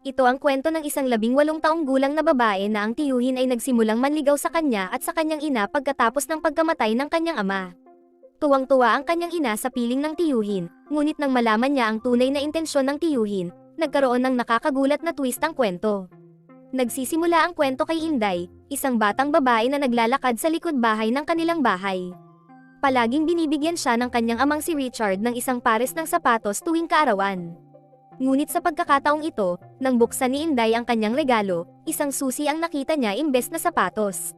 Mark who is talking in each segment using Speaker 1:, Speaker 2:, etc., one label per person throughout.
Speaker 1: Ito ang kwento ng isang 18 taong gulang na babae na ang tiyuhin ay nagsimulang manligaw sa kanya at sa kanyang ina pagkatapos ng pagkamatay ng kanyang ama. Tuwang-tuwa ang kanyang ina sa piling ng tiyuhin, ngunit nang malaman niya ang tunay na intensyon ng tiyuhin, nagkaroon ng nakakagulat na twist ang kwento. Nagsisimula ang kwento kay Inday, isang batang babae na naglalakad sa likod bahay ng kanilang bahay. Palaging binibigyan siya ng kanyang amang si Richard ng isang pares ng sapatos tuwing kaarawan. Ngunit sa pagkakataong ito, nang buksan ni Inday ang kanyang regalo, isang susi ang nakita niya imbes na sapatos.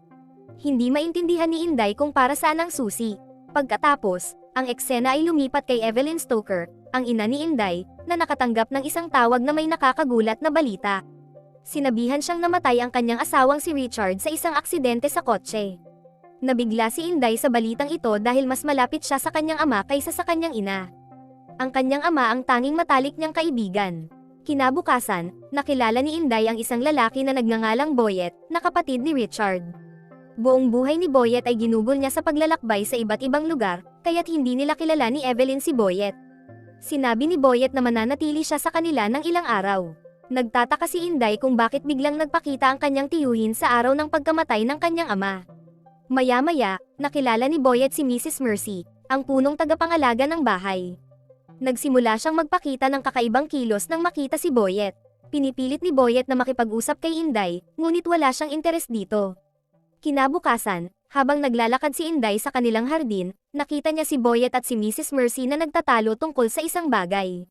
Speaker 1: Hindi maintindihan ni Inday kung para saan ang susi. Pagkatapos, ang eksena ay lumipat kay Evelyn Stoker, ang ina ni Inday, na nakatanggap ng isang tawag na may nakakagulat na balita. Sinabihan siyang namatay ang kanyang asawang si Richard sa isang aksidente sa kotse. Nabigla si Inday sa balitang ito dahil mas malapit siya sa kanyang ama kaysa sa kanyang ina. Ang kanyang ama ang tanging matalik niyang kaibigan. Kinabukasan, nakilala ni Inday ang isang lalaki na nagngangalang Boyet, na kapatid ni Richard. Buong buhay ni Boyet ay ginugol niya sa paglalakbay sa iba't ibang lugar, kaya't hindi nila kilala ni Evelyn si Boyet. Sinabi ni Boyet na mananatili siya sa kanila ng ilang araw. Nagtataka si Inday kung bakit biglang nagpakita ang kanyang tiyuhin sa araw ng pagkamatay ng kanyang ama. Maya-maya, nakilala ni Boyet si Mrs. Mercy, ang punong tagapangalaga ng bahay. Nagsimula siyang magpakita ng kakaibang kilos nang makita si Boyet. Pinipilit ni Boyet na makipag-usap kay Inday, ngunit wala siyang interes dito. Kinabukasan, habang naglalakad si Inday sa kanilang hardin, nakita niya si Boyet at si Mrs. Mercy na nagtatalo tungkol sa isang bagay.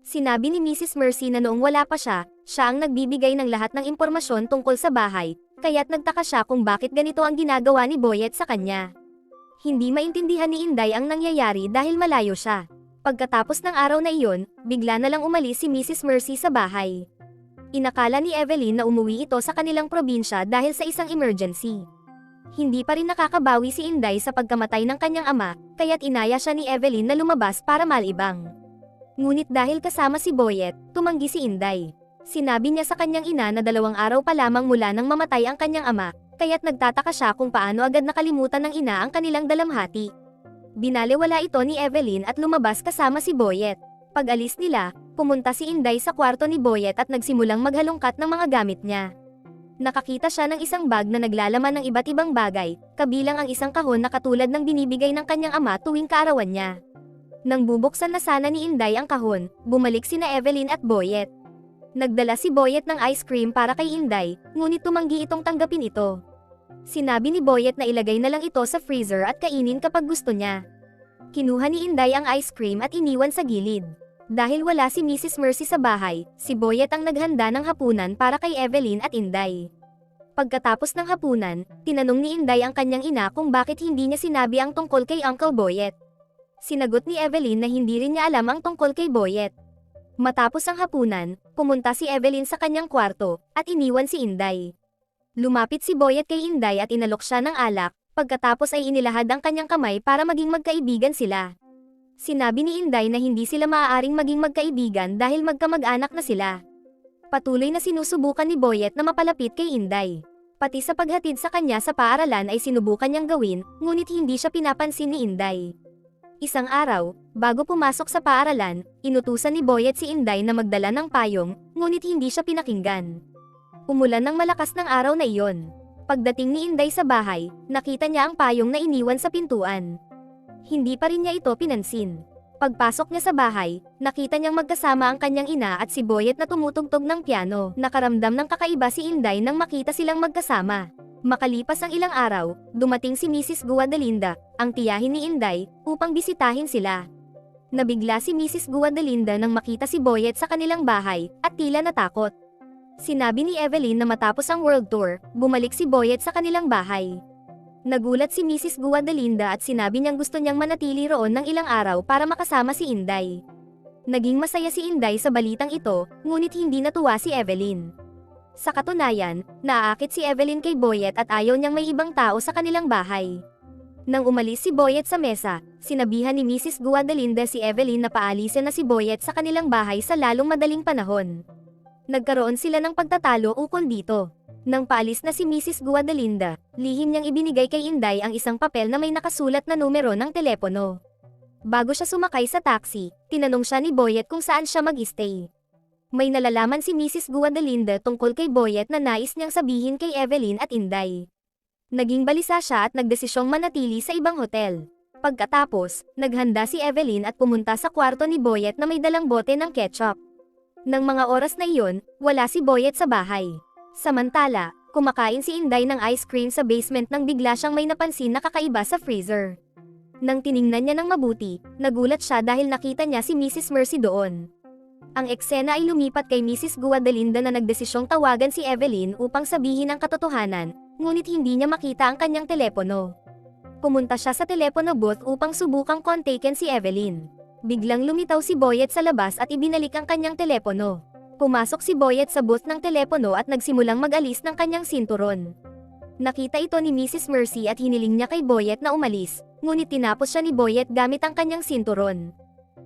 Speaker 1: Sinabi ni Mrs. Mercy na noong wala pa siya ang nagbibigay ng lahat ng impormasyon tungkol sa bahay, kaya't nagtaka siya kung bakit ganito ang ginagawa ni Boyet sa kanya. Hindi maintindihan ni Inday ang nangyayari dahil malayo siya. Pagkatapos ng araw na iyon, bigla na lang umalis si Mrs. Mercy sa bahay. Inakala ni Evelyn na umuwi ito sa kanilang probinsya dahil sa isang emergency. Hindi pa rin nakakabawi si Inday sa pagkamatay ng kanyang ama, kaya't inaya siya ni Evelyn na lumabas para malibang. Ngunit dahil kasama si Boyet, tumanggi si Inday. Sinabi niya sa kanyang ina na 2 araw pa lamang mula nang mamatay ang kanyang ama, kaya't nagtataka siya kung paano agad nakalimutan ng ina ang kanilang dalamhati. Binalewala ito ni Evelyn at lumabas kasama si Boyet. Pag-alis nila, pumunta si Inday sa kwarto ni Boyet at nagsimulang maghalongkat ng mga gamit niya. Nakakita siya ng isang bag na naglalaman ng iba't ibang bagay, kabilang ang isang kahon na katulad ng binibigay ng kanyang ama tuwing kaarawan niya. Nang bubuksan na sana ni Inday ang kahon, bumalik sina Evelyn at Boyet. Nagdala si Boyet ng ice cream para kay Inday, ngunit tumanggi itong tanggapin ito. Sinabi ni Boyet na ilagay na lang ito sa freezer at kainin kapag gusto niya. Kinuha ni Inday ang ice cream at iniwan sa gilid. Dahil wala si Mrs. Mercy sa bahay, si Boyet ang naghanda ng hapunan para kay Evelyn at Inday. Pagkatapos ng hapunan, tinanong ni Inday ang kanyang ina kung bakit hindi niya sinabi ang tungkol kay Uncle Boyet. Sinagot ni Evelyn na hindi rin niya alam ang tungkol kay Boyet. Matapos ang hapunan, pumunta si Evelyn sa kanyang kwarto, at iniwan si Inday. Lumapit si Boyet kay Inday at inalok siya ng alak, pagkatapos ay inilahad ang kanyang kamay para maging magkaibigan sila. Sinabi ni Inday na hindi sila maaaring maging magkaibigan dahil magkamag-anak na sila. Patuloy na sinusubukan ni Boyet na mapalapit kay Inday. Pati sa paghatid sa kanya sa paaralan ay sinubukan niyang gawin, ngunit hindi siya pinapansin ni Inday. Isang araw, bago pumasok sa paaralan, inutusan ni Boyet si Inday na magdala ng payong, ngunit hindi siya pinakinggan. Umulan ng malakas ng araw na iyon. Pagdating ni Inday sa bahay, nakita niya ang payong na iniwan sa pintuan. Hindi pa rin niya ito pinansin. Pagpasok niya sa bahay, nakita niyang magkasama ang kanyang ina at si Boyet na tumutugtog ng piano. Nakaramdam ng kakaiba si Inday nang makita silang magkasama. Makalipas ang ilang araw, dumating si Mrs. Guadalinda, ang tiyahin ni Inday, upang bisitahin sila. Nabigla si Mrs. Guadalinda nang makita si Boyet sa kanilang bahay, at tila natakot. Sinabi ni Evelyn na matapos ang world tour, bumalik si Boyet sa kanilang bahay. Nagulat si Mrs. Guadalinda at sinabi niyang gusto niyang manatili roon ng ilang araw para makasama si Inday. Naging masaya si Inday sa balitang ito, ngunit hindi natuwa si Evelyn. Sa katunayan, naaakit si Evelyn kay Boyet at ayaw niyang may ibang tao sa kanilang bahay. Nang umalis si Boyet sa mesa, sinabihan ni Mrs. Guadalinda si Evelyn na paalisin na si Boyet sa kanilang bahay sa lalong madaling panahon. Nagkaroon sila ng pagtatalo ukol dito. Nang paalis na si Mrs. Guadalinda, lihim niyang ibinigay kay Inday ang isang papel na may nakasulat na numero ng telepono. Bago siya sumakay sa taxi, tinanong siya ni Boyet kung saan siya mag-stay. May nalalaman si Mrs. Guadalinda tungkol kay Boyet na nais niyang sabihin kay Evelyn at Inday. Naging balisa siya at nagdesisyong manatili sa ibang hotel. Pagkatapos, naghanda si Evelyn at pumunta sa kwarto ni Boyet na may dalang bote ng ketchup. Nang mga oras na iyon, wala si Boyet sa bahay. Samantala, kumakain si Inday ng ice cream sa basement nang bigla siyang may napansin na kakaiba sa freezer. Nang tiningnan niya ng mabuti, nagulat siya dahil nakita niya si Mrs. Mercy doon. Ang eksena ay lumipat kay Mrs. Guadalinda na nagdesisyong tawagan si Evelyn upang sabihin ang katotohanan, ngunit hindi niya makita ang kanyang telepono. Pumunta siya sa telepono booth upang subukang kontakin si Evelyn. Biglang lumitaw si Boyet sa labas at ibinalik ang kanyang telepono. Pumasok si Boyet sa booth ng telepono at nagsimulang mag-alis ng kanyang sinturon. Nakita ito ni Mrs. Mercy at hiniling niya kay Boyet na umalis, ngunit tinapos siya ni Boyet gamit ang kanyang sinturon.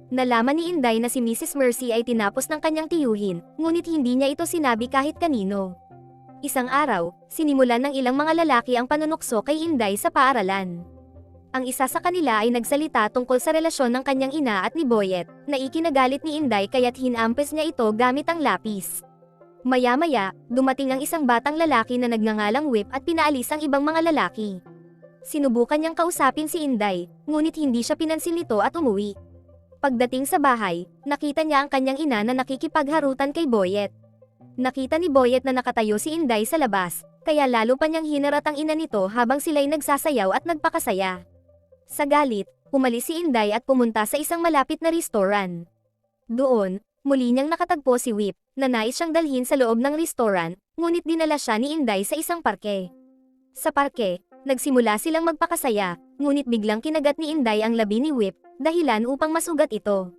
Speaker 1: Nalaman ni Inday na si Mrs. Mercy ay tinapos ng kanyang tiyuhin, ngunit hindi niya ito sinabi kahit kanino. Isang araw, sinimulan ng ilang mga lalaki ang panunukso kay Inday sa paaralan. Ang isa sa kanila ay nagsalita tungkol sa relasyon ng kanyang ina at ni Boyet, na ikinagalit ni Inday kaya't hinampes niya ito gamit ang lapis. Maya-maya, dumating ang isang batang lalaki na nagngangalang Whip at pinaalis ang ibang mga lalaki. Sinubukan niyang kausapin si Inday, ngunit hindi siya pinansin nito at umuwi. Pagdating sa bahay, nakita niya ang kanyang ina na nakikipagharutan kay Boyet. Nakita ni Boyet na nakatayo si Inday sa labas, kaya lalo pa niyang hinarat ang ina nito habang sila'y nagsasayaw at nagpakasaya. Sa galit, umalis si Inday at pumunta sa isang malapit na restoran. Doon, muli niyang nakatagpo si Whip, na nais siyang dalhin sa loob ng restoran, ngunit dinala siya ni Inday sa isang parke. Sa parke, nagsimula silang magpakasaya, ngunit biglang kinagat ni Inday ang labi ni Whip, dahilan upang masugat ito.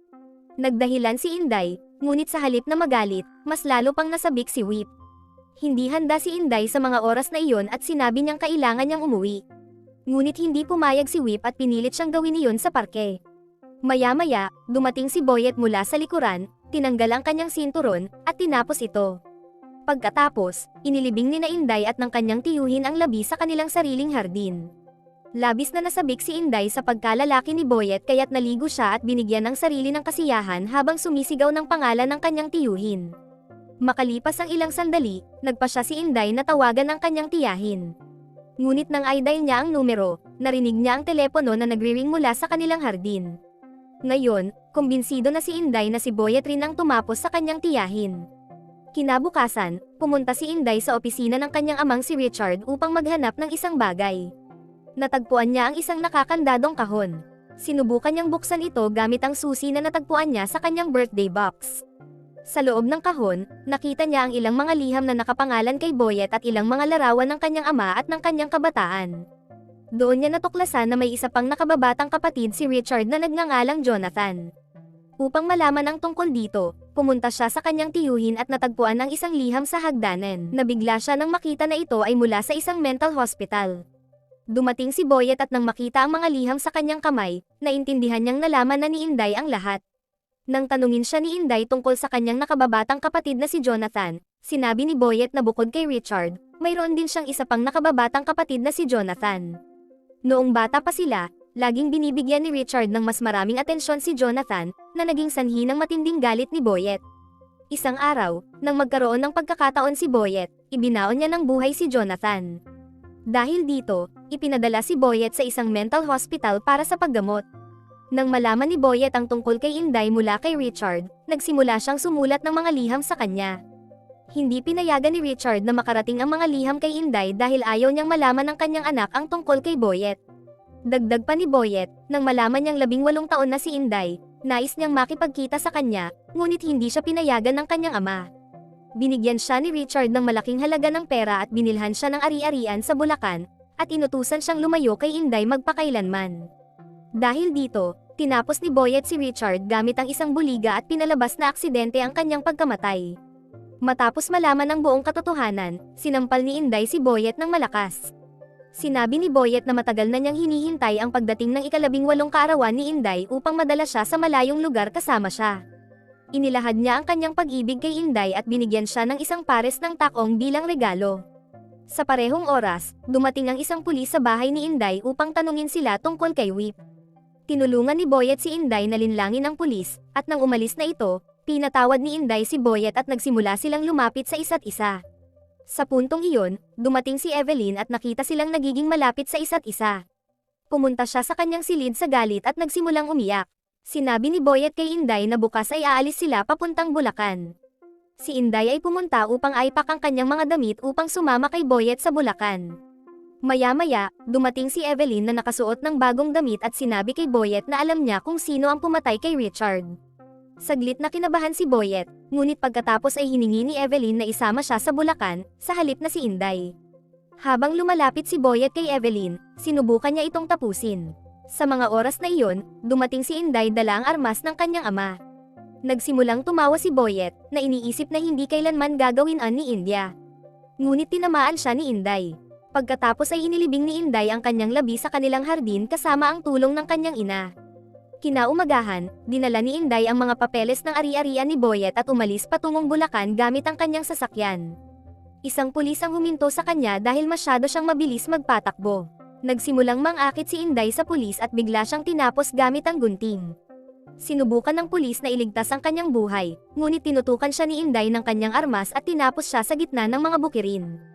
Speaker 1: Nagdahilan si Inday, ngunit sa halip na magalit, mas lalo pang nasabik si Whip. Hindi handa si Inday sa mga oras na iyon at sinabi niyang kailangan niyang umuwi. Ngunit hindi pumayag si Whip at pinilit siyang gawin iyon sa parke. Maya-maya, dumating si Boyet mula sa likuran, tinanggal ang kanyang sinturon, at tinapos ito. Pagkatapos, inilibing ni na Inday at ng kanyang tiyuhin ang labi sa kanilang sariling hardin. Labis na nasabik si Inday sa pagkalalaki ni Boyet kaya't naligo siya at binigyan ng sarili ng kasiyahan habang sumisigaw ng pangalan ng kanyang tiyuhin. Makalipas ang ilang sandali, nagpa siya si Inday na tawagan ang kanyang tiyahin. Ngunit nang i-dial niya ang numero, narinig niya ang telepono na nagri-ring mula sa kanilang hardin. Ngayon, kumbinsido na si Inday na si Boyet rin ang tumapos sa kanyang tiyahin. Kinabukasan, pumunta si Inday sa opisina ng kanyang amang si Richard upang maghanap ng isang bagay. Natagpuan niya ang isang nakakandadong kahon. Sinubukan niyang buksan ito gamit ang susi na natagpuan niya sa kanyang birthday box. Sa loob ng kahon, nakita niya ang ilang mga liham na nakapangalan kay Boyet at ilang mga larawan ng kanyang ama at ng kanyang kabataan. Doon niya natuklasan na may isa pang nakababatang kapatid si Richard na nagngangalang Jonathan. Upang malaman ang tungkol dito, pumunta siya sa kanyang tiyuhin at natagpuan ang isang liham sa hagdanan. Nabigla siya nang makita na ito ay mula sa isang mental hospital. Dumating si Boyet at nang makita ang mga liham sa kanyang kamay, naintindihan niyang nalaman na ni Inday ang lahat. Nang tanungin siya ni Inday tungkol sa kanyang nakababatang kapatid na si Jonathan, sinabi ni Boyet na bukod kay Richard, mayroon din siyang isa pang nakababatang kapatid na si Jonathan. Noong bata pa sila, laging binibigyan ni Richard ng mas maraming atensyon si Jonathan, na naging sanhi ng matinding galit ni Boyet. Isang araw, nang magkaroon ng pagkakataon si Boyet, ibinaon niya ng buhay si Jonathan. Dahil dito, ipinadala si Boyet sa isang mental hospital para sa paggamot. Nang malaman ni Boyet ang tungkol kay Inday mula kay Richard, nagsimula siyang sumulat ng mga liham sa kanya. Hindi pinayagan ni Richard na makarating ang mga liham kay Inday dahil ayaw niyang malaman ng kanyang anak ang tungkol kay Boyet. Dagdag pa ni Boyet, nang malaman niyang 18 taon na si Inday, nais niyang makipagkita sa kanya, ngunit hindi siya pinayagan ng kanyang ama. Binigyan siya ni Richard ng malaking halaga ng pera at binilhan siya ng ari-arian sa Bulacan, at inutusan siyang lumayo kay Inday magpakailanman. Dahil dito, tinapos ni Boyet si Richard gamit ang isang buliga at pinalabas na aksidente ang kanyang pagkamatay. Matapos malaman ang buong katotohanan, sinampal ni Inday si Boyet ng malakas. Sinabi ni Boyet na matagal na niyang hinihintay ang pagdating ng ika-18 kaarawan ni Inday upang madala siya sa malayong lugar kasama siya. Inilahad niya ang kanyang pag-ibig kay Inday at binigyan siya ng isang pares ng takong bilang regalo. Sa parehong oras, dumating ang isang pulis sa bahay ni Inday upang tanungin sila tungkol kay Whip. Tinulungan ni Boyet si Inday na linlangin ang pulis, at nang umalis na ito, Pinatawad ni Inday si Boyet at nagsimula silang lumapit sa isa't isa. Sa puntong iyon, dumating si Evelyn at nakita silang nagiging malapit sa isa't isa. Pumunta siya sa kanyang silid sa galit at nagsimulang umiyak. Sinabi ni Boyet kay Inday na bukas ay aalis sila papuntang Bulacan. Si Inday ay pumunta upang aipak ang kanyang mga damit upang sumama kay Boyet sa Bulacan. Maya-maya, dumating si Evelyn na nakasuot ng bagong damit at sinabi kay Boyet na alam niya kung sino ang pumatay kay Richard. Saglit na kinabahan si Boyet, ngunit pagkatapos ay hiningi ni Evelyn na isama siya sa Bulacan, sa halip na si Inday. Habang lumalapit si Boyet kay Evelyn, sinubukan niya itong tapusin. Sa mga oras na iyon, dumating si Inday dala ang armas ng kanyang ama. Nagsimulang tumawa si Boyet, na iniisip na hindi kailanman gagawin ni India. Ngunit tinamaan siya ni Inday. Pagkatapos ay inilibing ni Inday ang kanyang labi sa kanilang hardin kasama ang tulong ng kanyang ina. Kinaumagahan, dinala ni Inday ang mga papeles ng ari-arian ni Boyet at umalis patungong Bulacan gamit ang kanyang sasakyan. Isang pulis ang huminto sa kanya dahil masyado siyang mabilis magpatakbo. Nagsimulang mangakit si Inday sa pulis at bigla siyang tinapos gamit ang gunting. Sinubukan ng pulis na iligtas ang kanyang buhay, ngunit tinutukan siya ni Inday ng kanyang armas at tinapos siya sa gitna ng mga bukirin.